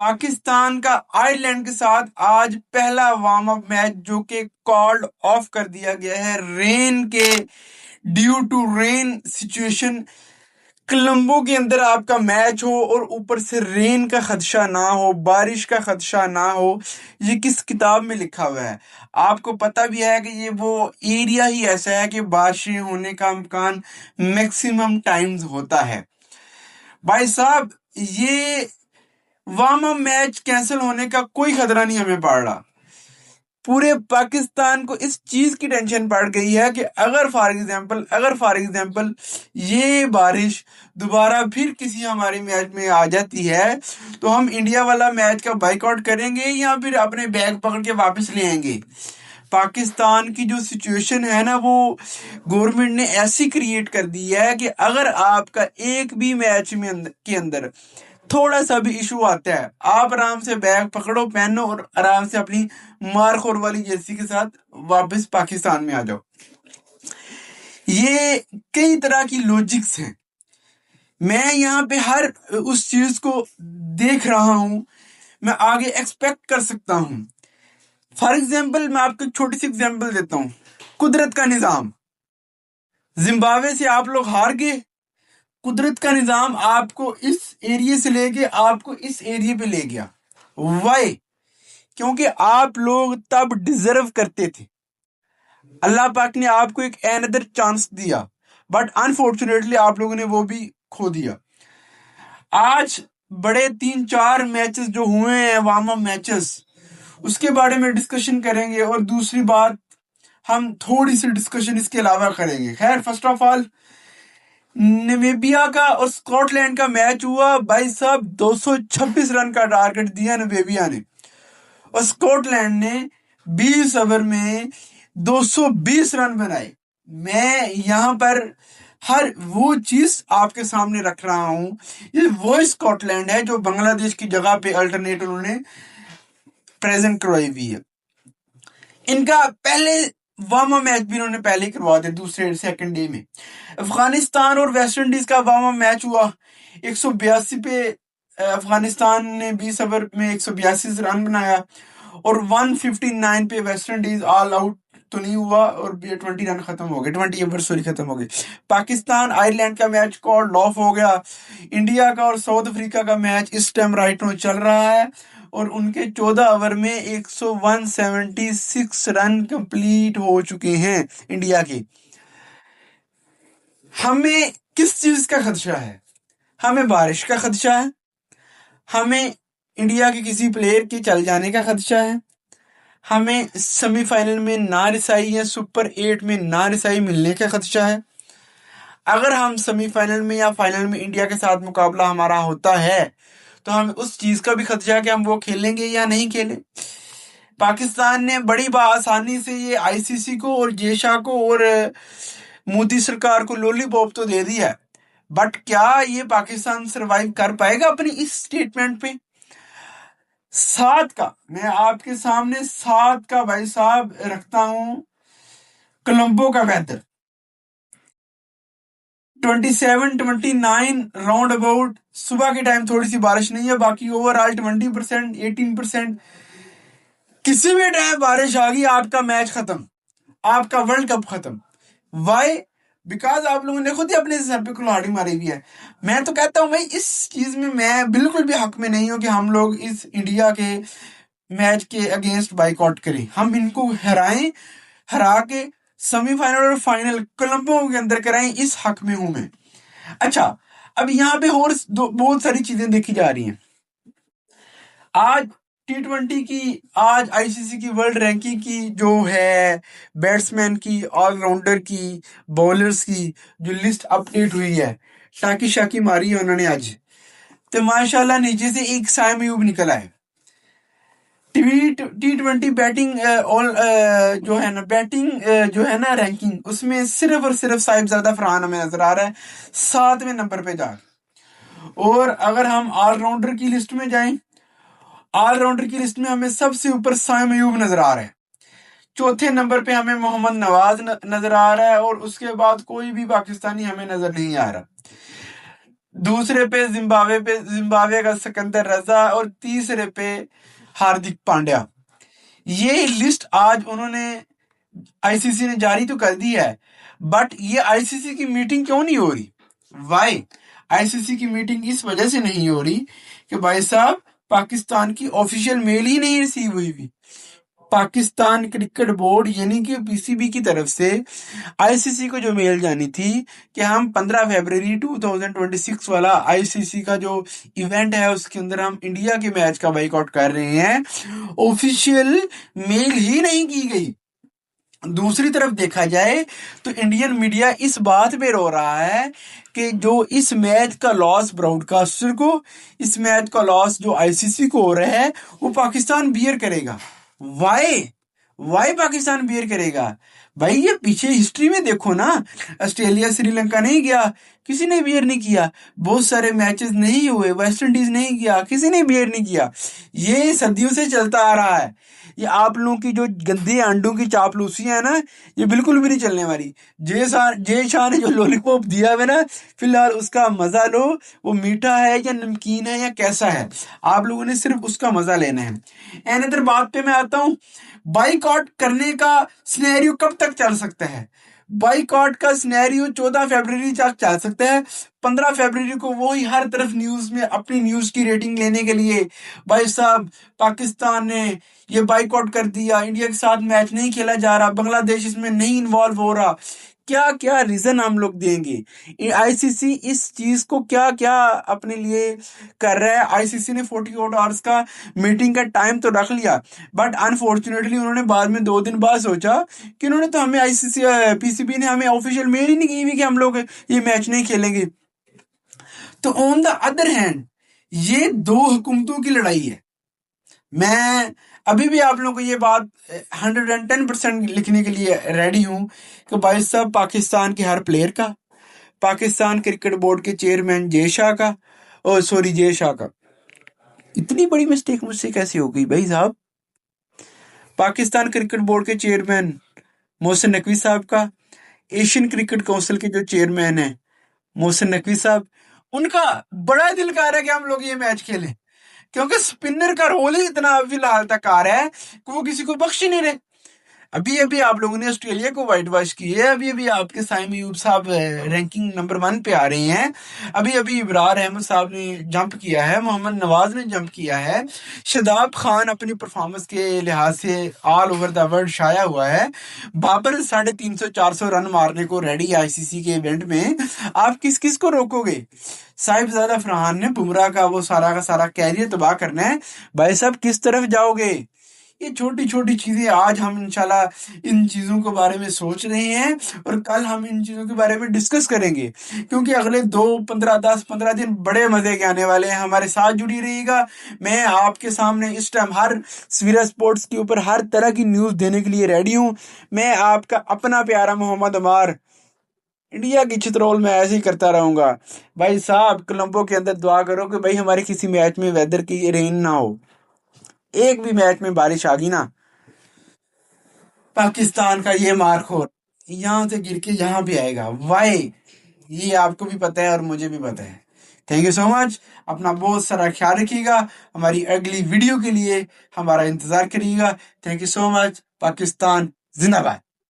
पाकिस्तान का आयरलैंड के साथ आज पहला वार्म अप मैच जो कि कॉल्ड ऑफ कर दिया गया है रेन के due to rain situation. Colombo के अंदर आपका मैच हो और ऊपर से रेन का खदशा ना हो, बारिश का खदशा ना हो। ये किस किताब में लिखा हुआ है? आपको पता भी है कि ये वो एरिया ही ऐसा है कि बारिशें होने का इम्कान मैक्सिमम टाइम्स होता है। भाई साहब, ये वार्म अप मैच कैंसिल होने का कोई खतरा नहीं हमें पड़ रहा। पूरे पाकिस्तान को इस चीज की टेंशन पड़ गई है कि अगर फॉर एग्जांपल ये बारिश दोबारा फिर किसी हमारे मैच में आ जाती है तो हम इंडिया वाला मैच का बाइकआउट करेंगे या फिर अपने बैग पकड़ के वापस ले आएंगे। पाकिस्तान की जो सिचुएशन है ना, वो गवर्नमेंट ने ऐसी क्रिएट कर दी है कि अगर आपका एक भी मैच में के अंदर थोड़ा सा भी इशू आता है, आप आराम से बैग पकड़ो, पहनो और आराम से अपनी मारखोर वाली जर्सी के साथ वापस पाकिस्तान में आ जाओ। ये कई तरह की लॉजिक्स हैं। मैं यहाँ पे हर उस चीज को देख रहा हूं, मैं आगे एक्सपेक्ट कर सकता हूं। फॉर एग्जाम्पल मैं आपको एक छोटी सी एग्जाम्पल देता हूं। कुदरत का निजाम, जिम्बाब्वे से आप लोग हार गए, कुदरत का निजाम आपको इस एरिया से लेके आपको इस एरिया पे ले गया। वाई? क्योंकि आप लोग तब डिजर्व करते थे। अल्लाह पाक ने आपको एक अनदर चांस दिया, बट अनफॉर्चुनेटली आप लोगों ने वो भी खो दिया। आज बड़े 3-4 मैचेस जो हुए हैं, वार्म अप मैचेस, उसके बारे में डिस्कशन करेंगे। और दूसरी बात, हम थोड़ी सी डिस्कशन इसके अलावा करेंगे। खैर, फर्स्ट ऑफ ऑल, नमीबिया का और स्कॉटलैंड का मैच हुआ। भाई साहब, 226 रन का टारगेट दिया नमीबिया ने और स्कॉटलैंड ने 20 ओवर में 220 रन बनाए। मैं यहां पर हर वो चीज आपके सामने रख रहा हूं। ये वो स्कॉटलैंड है जो बांग्लादेश की जगह पे अल्टरनेट उन्होंने प्रेजेंट करवाई हुई है। इनका पहले वार्म अप मैच भी इन्होंने पहले ही करवा दिया, दूसरे सेकंड डे में। अफगानिस्तान और वेस्ट इंडीज का वार्म अप मैच हुआ 182 पे। अफगानिस्तान ने 20 ओवर में 182 रन बनाया और 159 पे वेस्ट इंडीज ऑल आउट तो नहीं हुआ और 20 रन खत्म हो गए, 20 ओवर सॉरी खत्म हो गए। पाकिस्तान आयरलैंड का मैच कॉल्ड ऑफ हो गया। इंडिया का और साउथ अफ्रीका का मैच इस टाइम राइट नो चल रहा है और उनके 14 ओवर में 176 रन कंप्लीट हो चुके हैं इंडिया के। हमें किस चीज का खदशा है? हमें बारिश का खदशा है, हमें इंडिया के किसी प्लेयर के चल जाने का खदशा है, हमें सेमीफाइनल में ना रिसाई या सुपर 8 में ना रिसाई मिलने का खदशा है। अगर हम सेमीफाइनल में या फाइनल में इंडिया के साथ मुकाबला हमारा होता है तो हमें उस चीज का भी खदशा है कि हम वो खेलेंगे या नहीं खेलें। पाकिस्तान ने बड़ी आसानी से ये आईसीसी को और जेशा को और मोदी सरकार को लॉलीपॉप तो दे दिया है, बट क्या ये पाकिस्तान सरवाइव कर पाएगा अपनी इस स्टेटमेंट पे? 7 का मैं आपके सामने 7 का भाई साहब रखता हूं। कोलंबो का वेदर 27-29 राउंड अबाउट, सुबह के टाइम थोड़ी सी बारिश नहीं है, बाकी ओवरऑल 20%, 18%। किसी भी टाइम बारिश आ गई, आपका मैच खत्म, आपका वर्ल्ड कप खत्म। वाई? बिकॉज आप लोगों ने खुद ही अपने सर पे कुल्हाड़ी मारी हुई है। मैं तो कहता हूं भाई, इस चीज में मैं बिल्कुल भी हक में नहीं हूं कि हम लोग इस इंडिया के मैच के अगेंस्ट बाइकआउट करें। हम इनको हरा के सेमीफाइनल और फाइनल कोलंबो के अंदर कराएं, इस हक में हूं मैं। अच्छा, अब यहाँ पे और बहुत सारी चीजें देखी जा रही हैं। आज T20 की, आज आईसीसी की वर्ल्ड रैंकिंग की जो है, बैट्समैन की, ऑलराउंडर की, बॉलर्स की जो लिस्ट अपडेट हुई है, शाकी शाकी मारी है उन्होंने आज, तो माशाल्लाह नीचे से एक साइम अयूब निकला है। T20 बैटिंग जो है ना, बैटिंग जो है ना रैंकिंग, उसमें सिर्फ और सिर्फ साहिबजादा फरहान हमें नजर आ रहा है 7वें नंबर पे जा। और अगर हम ऑलराउंडर की लिस्ट में जाएं, ऑलराउंडर की लिस्ट में हमें सबसे ऊपर साइम अयूब नजर आ रहा है। चौथे नंबर पे हमें मोहम्मद नवाज नजर आ रहा है और उसके बाद कोई भी पाकिस्तानी हमें नजर नहीं आ रहा। दूसरे पे जिम्बाब्वे का सिकंदर रजा और तीसरे पे हार्दिक पांड्या। ये लिस्ट आज उन्होंने आईसीसी ने जारी तो कर दी है, बट ये आईसीसी की मीटिंग क्यों नहीं हो रही? वाई? आईसीसी की मीटिंग इस वजह से नहीं हो रही कि भाई साहब पाकिस्तान की ऑफिशियल मेल ही नहीं रिसीव हुई हुई। पाकिस्तान क्रिकेट बोर्ड यानी कि पीसीबी की तरफ से आईसीसी को जो मेल जानी थी कि हम 15 फरवरी 2026 वाला आईसीसी का जो इवेंट है उसके अंदर हम इंडिया के मैच का बाइकआउट कर रहे हैं, ऑफिशियल मेल ही नहीं की गई। दूसरी तरफ देखा जाए तो इंडियन मीडिया इस बात पे रो रहा है कि जो इस मैच का लॉस ब्रॉडकास्टर को, इस मैच का लॉस जो आईसीसी को हो रहा है वो पाकिस्तान बियर करेगा। वाई? वाई पाकिस्तान बियर करेगा? भाई ये पीछे हिस्ट्री में देखो ना, ऑस्ट्रेलिया श्रीलंका नहीं गया, किसी ने बियर नहीं किया। बहुत सारे मैचेस नहीं हुए, वेस्ट इंडीज नहीं किया, किसी ने बियर नहीं किया। ये सदियों से चलता आ रहा है। ये आप लोगों की जो गंदे अंडों की चापलूसियां है ना, ये बिल्कुल भी नहीं चलने वाली। जय शाह ने जो लॉलीपॉप दिया है ना, फिलहाल उसका मजा लो। वो मीठा है या नमकीन है या कैसा है, आप लोगों ने सिर्फ उसका मजा लेना है। अनदर बात पे मैं आता हूँ, बाइकआउट करने का सिनेरियो कब तक चल सकता है? बाइकआउट का सिनेरियो 14 फरवरी तक चल सकता है। 15 फरवरी को वो ही हर तरफ न्यूज में अपनी न्यूज की रेटिंग लेने के लिए, भाई साहब पाकिस्तान ने ये बाइकआउट कर दिया, इंडिया के साथ मैच नहीं खेला जा रहा, बांग्लादेश इसमें नहीं इन्वॉल्व हो रहा, क्या क्या रीजन हम लोग देंगे? आईसीसी इस चीज को क्या क्या अपने लिए कर रहा है? आईसीसी ने 48 आवर्स का मीटिंग का टाइम तो रख लिया, बट अनफॉर्चुनेटली उन्होंने बाद में 2 दिन बाद सोचा कि उन्होंने तो हमें आईसीसी पीसीबी ने हमें ऑफिशियल मेल ही नहीं की हुई कि हम लोग ये मैच नहीं खेलेंगे। तो ऑन द अदर हैंड ये दो हुकूमतों की लड़ाई है। मैं अभी भी आप लोगों को ये बात 110% लिखने के लिए रेडी हूं कि भाई साहब पाकिस्तान के हर प्लेयर का, पाकिस्तान क्रिकेट बोर्ड के चेयरमैन जय शाह का, ओ सॉरी जय शाह का, इतनी बड़ी मिस्टेक मुझसे कैसे हो गई भाई साहब? पाकिस्तान क्रिकेट बोर्ड के चेयरमैन मोहसिन नकवी साहब का, एशियन क्रिकेट काउंसिल के जो चेयरमैन है मोहसिन नकवी साहब, उनका बड़ा दिल कर रहा है कि हम लोग ये मैच खेलें, क्योंकि स्पिनर का रोल ही इतना फिलहाल तक आ रहा है कि वो किसी को बख्श ही नहीं रहे। अभी अभी आप लोगों ने ऑस्ट्रेलिया को व्हाइट वॉश की है, अभी अभी आपके साइम अयूब साहब रैंकिंग नंबर 1 पे आ रहे हैं, अभी अभी इब्रार अहमद साहब ने जंप किया है, मोहम्मद नवाज ने जंप किया है, शदाब खान अपनी परफॉर्मेंस के लिहाज से ऑल ओवर द वर्ल्ड छाया हुआ है, बाबर 350-400 रन मारने को रेडी है आईसीसी के इवेंट में। आप किस किस को रोकोगे? साहिबजादा फरहान ने बुमराह का सारा कैरियर तबाह करना है, भाई साहब किस तरफ जाओगे? ये छोटी छोटी चीजें आज हम इंशाल्लाह इन चीजों के बारे में सोच रहे हैं और कल हम इन चीजों के बारे में डिस्कस करेंगे, क्योंकि अगले 2 15 10 15 दिन बड़े मजे के आने वाले हैं। हमारे साथ जुड़ी रहिएगा। मैं आपके सामने इस टाइम हर सवेरा स्पोर्ट्स के ऊपर हर तरह की न्यूज देने के लिए रेडी हूँ। मैं आपका अपना प्यारा मोहम्मद अमार, इंडिया की चित्रोल में ऐसे ही करता रहूंगा। भाई साहब कोलंबो के अंदर दुआ करो कि भाई हमारे किसी मैच में वेदर की रेन ना हो। एक भी मैच में बारिश आ गई ना, पाकिस्तान का ये मारखोर यहाँ से गिर के यहाँ भी आएगा। वाई? ये आपको भी पता है और मुझे भी पता है। Thank you so much. अपना बहुत सारा ख्याल रखिएगा। हमारी अगली वीडियो के लिए हमारा इंतजार करिएगा। Thank you so much. Pakistan जिंदाबाद।